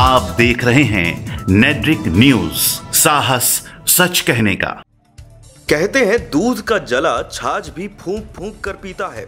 आप देख रहे हैं नेड्रिक न्यूज, साहस सच कहने का। कहते हैं दूध का जला छाछ भी फूंक फूंक कर पीता है।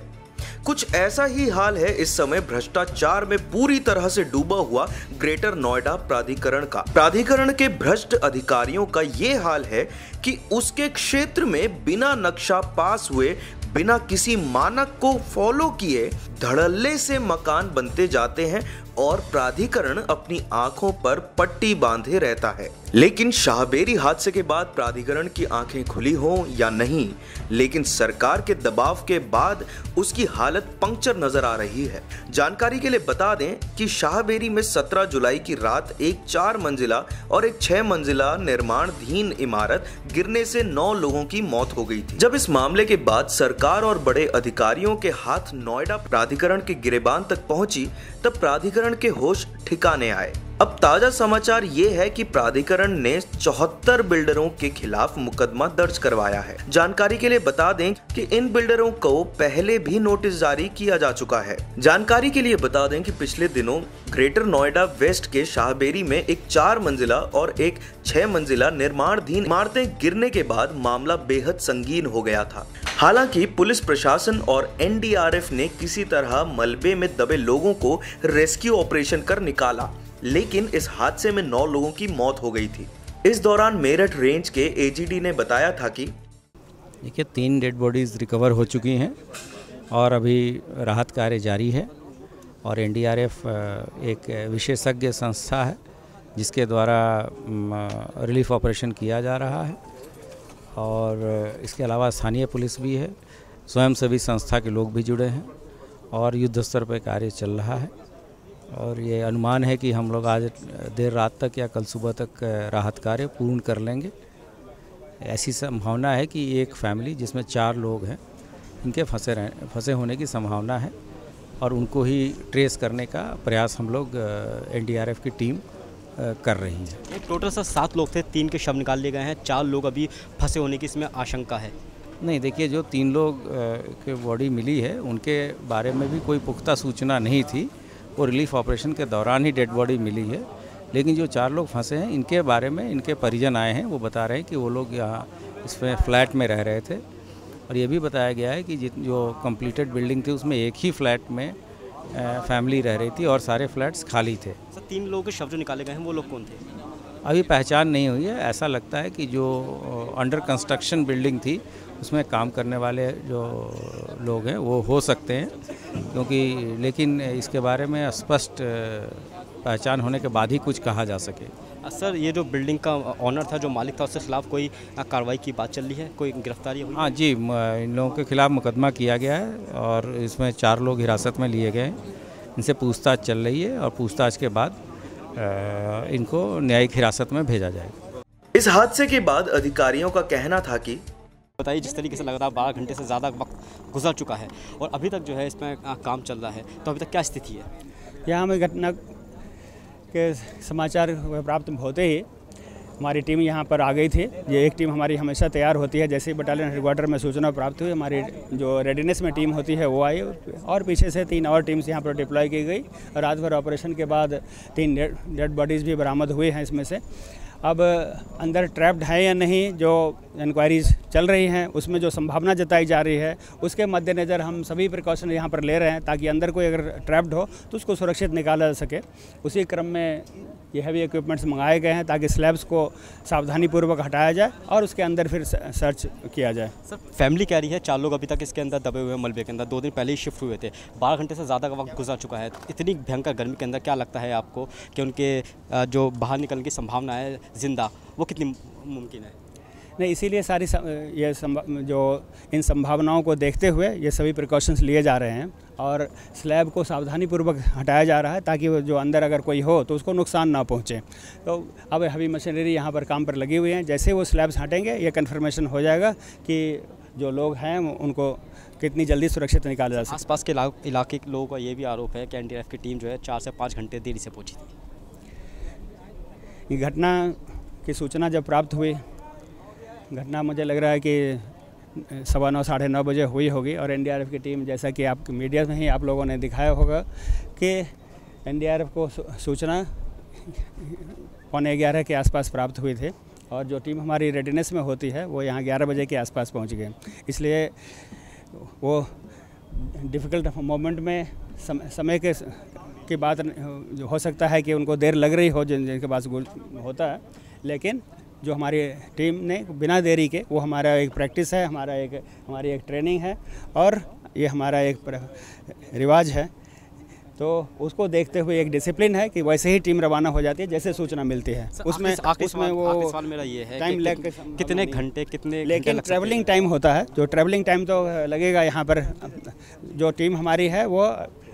कुछ ऐसा ही हाल है इस समय भ्रष्टाचार में पूरी तरह से डूबा हुआ ग्रेटर नोएडा प्राधिकरण का। प्राधिकरण के भ्रष्ट अधिकारियों का ये हाल है कि उसके क्षेत्र में बिना नक्शा पास हुए, बिना किसी मानक को फॉलो किए धड़ल्ले से मकान बनते जाते हैं और प्राधिकरण अपनी आंखों पर पट्टी बांधे रहता है। लेकिन शाहबेरी हादसे के बाद प्राधिकरण की आंखें खुली हों या नहीं, लेकिन सरकार के दबाव के बाद उसकी हालत पंक्चर नजर आ रही है। जानकारी के लिए बता दें कि शाहबेरी में 17 जुलाई की रात एक 4 मंजिला और एक 6 मंजिला निर्माणाधीन इमारत गिरने से 9 लोगों की मौत हो गई थी। जब इस मामले के बाद सरकार और बड़े अधिकारियों के हाथ नोएडा प्राधिकरण के गिरेबान तक पहुंची, तब प्राधिकरण के होश ठिकाने आए। अब ताजा समाचार ये है कि प्राधिकरण ने 74 बिल्डरों के खिलाफ मुकदमा दर्ज करवाया है। जानकारी के लिए बता दें कि इन बिल्डरों को पहले भी नोटिस जारी किया जा चुका है। जानकारी के लिए बता दें कि पिछले दिनों ग्रेटर नोएडा वेस्ट के शाहबेरी में एक 4 मंजिला और एक 6 मंजिला निर्माणाधीन इमारतें गिरने के बाद मामला बेहद संगीन हो गया था। हालांकि पुलिस प्रशासन और एनडीआरएफ ने किसी तरह मलबे में दबे लोगों को रेस्क्यू ऑपरेशन कर निकाला, लेकिन इस हादसे में 9 लोगों की मौत हो गई थी। इस दौरान मेरठ रेंज के एजीडी ने बताया था कि देखिए 3 डेड बॉडीज़ रिकवर हो चुकी हैं और अभी राहत कार्य जारी है और एनडीआरएफ एक विशेषज्ञ संस्था है जिसके द्वारा रिलीफ ऑपरेशन किया जा रहा है और इसके अलावा स्थानीय पुलिस भी है, स्वयंसेवी संस्था के लोग भी जुड़े हैं और युद्ध स्तर पर कार्य चल रहा है और ये अनुमान है कि हम लोग आज देर रात तक या कल सुबह तक राहत कार्य पूर्ण कर लेंगे। ऐसी संभावना है कि एक फैमिली जिसमें 4 लोग हैं, इनके फंसे होने की संभावना है और उनको ही ट्रेस करने का प्रयास हम लोग एनडीआरएफ की टीम कर रही है। टोटल सर 7 लोग थे, 3 के शव निकाल लिए गए हैं, 4 लोग अभी फंसे होने की इसमें आशंका है। नहीं, देखिए जो 3 लोग के बॉडी मिली है उनके बारे में भी कोई पुख्ता सूचना नहीं थी, वो रिलीफ ऑपरेशन के दौरान ही डेड बॉडी मिली है। लेकिन जो 4 लोग फंसे हैं इनके बारे में इनके परिजन आए हैं, वो बता रहे हैं कि वो लोग यहाँ इसमें फ्लैट में रह रहे थे और ये भी बताया गया है कि जो कंप्लीटेड बिल्डिंग थी उसमें एक ही फ्लैट में फैमिली रह रही थी और सारे फ्लैट्स खाली थे। सर 3 लोगों के शव जो निकाले गए हैं वो लोग कौन थे? अभी पहचान नहीं हुई है। ऐसा लगता है कि जो अंडर कंस्ट्रक्शन बिल्डिंग थी उसमें काम करने वाले जो लोग हैं वो हो सकते हैं, क्योंकि लेकिन इसके बारे में स्पष्ट पहचान होने के बाद ही कुछ कहा जा सके। सर ये जो बिल्डिंग का ऑनर था, जो मालिक था, उसके खिलाफ कोई कार्रवाई की बात चल रही है, कोई गिरफ्तारी हुई? हाँ जी, इन लोगों के खिलाफ मुकदमा किया गया है और इसमें 4 लोग हिरासत में लिए गए हैं। इनसे पूछताछ चल रही है और पूछताछ के बाद इनको न्यायिक हिरासत में भेजा जाएगा। इस हादसे के बाद अधिकारियों का कहना था कि बताइए, जिस तरीके से लगातार 12 घंटे से ज़्यादा वक्त गुजर चुका है और अभी तक जो है इसमें काम चल रहा है, तो अभी तक क्या स्थिति है? यहाँ हमें घटना के समाचार प्राप्त होते ही हमारी टीम यहाँ पर आ गई थी। ये एक टीम हमारी हमेशा तैयार होती है, जैसे ही बटालियन हेडक्वार्टर में सूचना प्राप्त हुई हमारी जो रेडीनेस में टीम होती है वो आई और पीछे से 3 और टीम्स यहाँ पर डिप्लॉय की गई। रात भर ऑपरेशन के बाद 3 डेड बॉडीज़ भी बरामद हुए हैं इसमें से। अब अंदर ट्रैप्ड है या नहीं, जो इंक्वायरीज चल रही हैं उसमें जो संभावना जताई जा रही है उसके मद्देनज़र हम सभी प्रिकॉशन यहाँ पर ले रहे हैं ताकि अंदर कोई अगर ट्रैप्ड हो तो उसको सुरक्षित निकाला जा सके। उसी क्रम में ये हैवी इक्विपमेंट्स मंगाए गए हैं ताकि स्लैब्स को सावधानीपूर्वक हटाया जाए और उसके अंदर फिर सर्च किया जाए। सर फैमिली कह रही है 4 लोग अभी तक इसके अंदर दबे हुए हैं मलबे के अंदर, 2 दिन पहले ही शिफ्ट हुए थे, 12 घंटे से ज़्यादा का वक्त गुजर चुका है। इतनी भयंकर गर्मी के अंदर क्या लगता है आपको कि उनके जो बाहर निकलने की संभावना है जिंदा, वो कितनी मुमकिन है? नहीं, इसीलिए सारी ये जो इन संभावनाओं को देखते हुए ये सभी प्रिकॉशंस लिए जा रहे हैं और स्लैब को सावधानीपूर्वक हटाया जा रहा है ताकि वो जो अंदर अगर कोई हो तो उसको नुकसान ना पहुंचे। तो अब हैवी मशीनरी यहाँ पर काम पर लगी हुई हैं, जैसे वो स्लैब्स हटेंगे ये कन्फर्मेशन हो जाएगा कि जो लोग हैं उनको कितनी जल्दी सुरक्षित निकाला जा सकता है। आसपास के इलाके के लोगों का ये भी आरोप है कि एनडीआरएफ की टीम जो है 4 से 5 घंटे देरी से पहुँची थी। ये घटना की सूचना जब प्राप्त हुई, घटना मुझे लग रहा है कि 9:15 साढ़े 9 बजे हुई होगी और एनडीआरएफ की टीम, जैसा कि आप मीडिया में ही आप लोगों ने दिखाया होगा कि एनडीआरएफ को सूचना 11:15 के आसपास प्राप्त हुए थे और जो टीम हमारी रेडीनेस में होती है वो यहाँ 11 बजे के आसपास पहुँच गए। इसलिए वो डिफ़िकल्ट मोमेंट में समय की बात जो हो सकता है कि उनको देर लग रही हो जिनके पास गोल होता है, लेकिन जो हमारी टीम ने बिना देरी के, वो हमारा एक प्रैक्टिस है, हमारी एक ट्रेनिंग है और ये हमारा एक रिवाज है, तो उसको देखते हुए एक डिसिप्लिन है कि वैसे ही टीम रवाना हो जाती है जैसे सूचना मिलती है। उसमें वो सवाल मेरा ये है टाइम लग कितने घंटे लेकिन ट्रैवलिंग टाइम होता है, जो ट्रैवलिंग टाइम तो लगेगा। यहाँ पर जो टीम हमारी है वो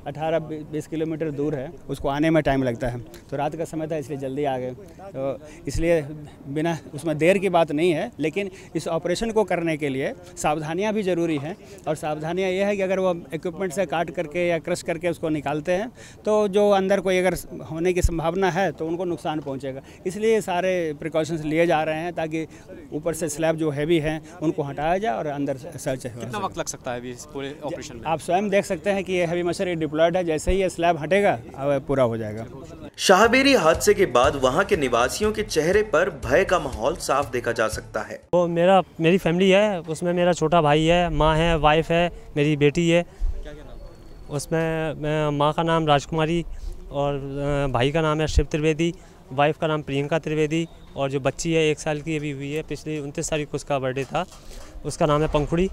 18-20 किलोमीटर दूर है, उसको आने में टाइम लगता है, तो रात का समय था इसलिए जल्दी आ गए। तो इसलिए बिना उसमें देर की बात नहीं है, लेकिन इस ऑपरेशन को करने के लिए सावधानियां भी ज़रूरी हैं। और सावधानियां ये है कि अगर वो इक्विपमेंट से काट करके या क्रश करके उसको निकालते हैं तो जो अंदर कोई अगर होने की संभावना है तो उनको नुकसान पहुँचेगा। इसलिए सारे प्रिकॉशंस लिए जा रहे हैं ताकि ऊपर से स्लैब जो हैवी हैं उनको हटाया जाए और अंदर सर्च। कितना वक्त लग सकता है अभी इस पूरे ऑपरेशन में? आप स्वयं देख सकते हैं कि ये हैवी मशीनरी डिप्लॉयड है, जैसे ही ये स्लैब हटेगा अब पूरा हो जाएगा। शाहबेरी हादसे के बाद वहां के निवासियों के चेहरे पर भय का माहौल साफ देखा जा सकता है। वो मेरी फैमिली है, उसमें मेरा छोटा भाई है, माँ है, वाइफ है, मेरी बेटी है। उसमें माँ का नाम राजकुमारी और भाई का नाम है शिव त्रिवेदी, वाइफ का नाम प्रियंका त्रिवेदी और जो बच्ची है 1 साल की अभी हुई है, पिछली 29 तारीख को उसका बर्थडे था, उसका नाम है पंखुड़ी। ये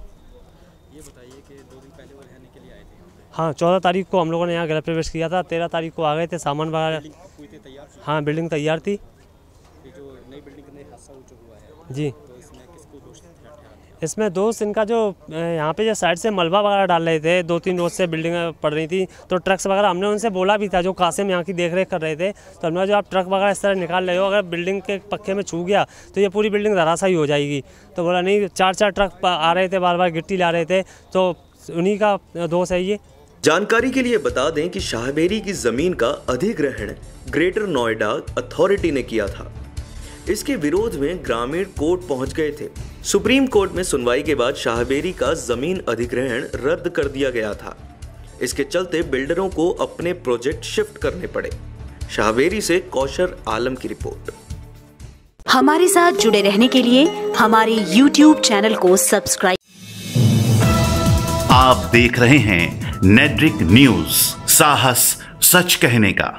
बताइए कि 2 दिन पहले वो रहने के लिए आए थे? हाँ, 14 तारीख को हम लोगों ने यहाँ गृह प्रवेश किया था, 13 तारीख को आ गए थे, सामान वगैरह। हाँ, बिल्डिंग तैयार थी। ये जो नई बिल्डिंग में हादसा हुआ है जी, तो इसमें किसको दोष ठहराते हैं? इसमें दोस्त इनका जो यहाँ पे जो साइड से मलबा वगैरह डाल रहे थे, 2-3 रोज से बिल्डिंग पड़ रही थी, तो ट्रक्स वगैरह हमने उनसे बोला भी था, जो कासिम यहाँ की देखरेख कर रहे थे, तो हमने जो आप ट्रक वगैरह इस तरह निकाल रहे हो, अगर बिल्डिंग के पक्के में छू गया तो ये पूरी बिल्डिंग धराशायी हो जाएगी। तो बोला नहीं, 4-4 ट्रक आ रहे थे, बार बार गिट्टी ला रहे थे, तो उन्हीं का दोष है ये। जानकारी के लिए बता दें कि शाहबेरी की जमीन का अधिग्रहण ग्रेटर नोएडा अथॉरिटी ने किया था। इसके विरोध में ग्रामीण कोर्ट पहुंच गए थे। सुप्रीम कोर्ट में सुनवाई के बाद शाहबेरी का जमीन अधिग्रहण रद्द कर दिया गया था। इसके चलते बिल्डरों को अपने प्रोजेक्ट शिफ्ट करने पड़े। शाहबेरी से कौशर आलम की रिपोर्ट। हमारे साथ जुड़े रहने के लिए हमारे YouTube चैनल को सब्सक्राइब। आप देख रहे हैं नेड्रिक न्यूज, साहस सच कहने का।